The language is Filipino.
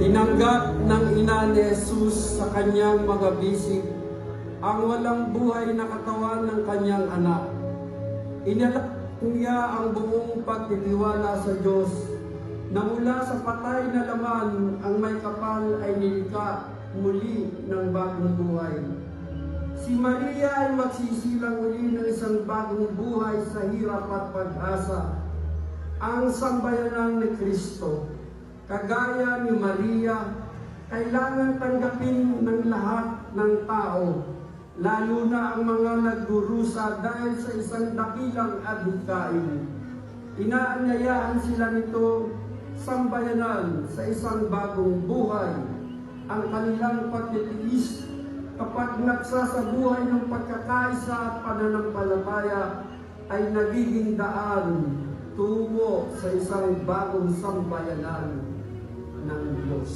Tinanggap ng ina ni Jesus sa kanyang mga bisig ang walang buhay na katawan ng kanyang anak. Inalak niya ang buong pagtitiwala sa Diyos na mula sa patay na laman ang may kapal ay nilikha muli ng bagong buhay. Si Maria ay magsisilang uli ng isang bagong buhay sa hirap at pag-asa. Ang sambayanan ni Kristo, kagaya ni Maria, kailangan tanggapin ng lahat ng tao, lalo na ang mga nagdurusa dahil sa isang dakilang adhikain. Inaanyayahan sila nito sambayanan sa isang bagong buhay. Ang kanilang pagtitiis kapag nagsasabuhay ng pagkakaisa at pananampalataya ay nagiging daan tungo sa isang bagong sambayanan ng Diyos.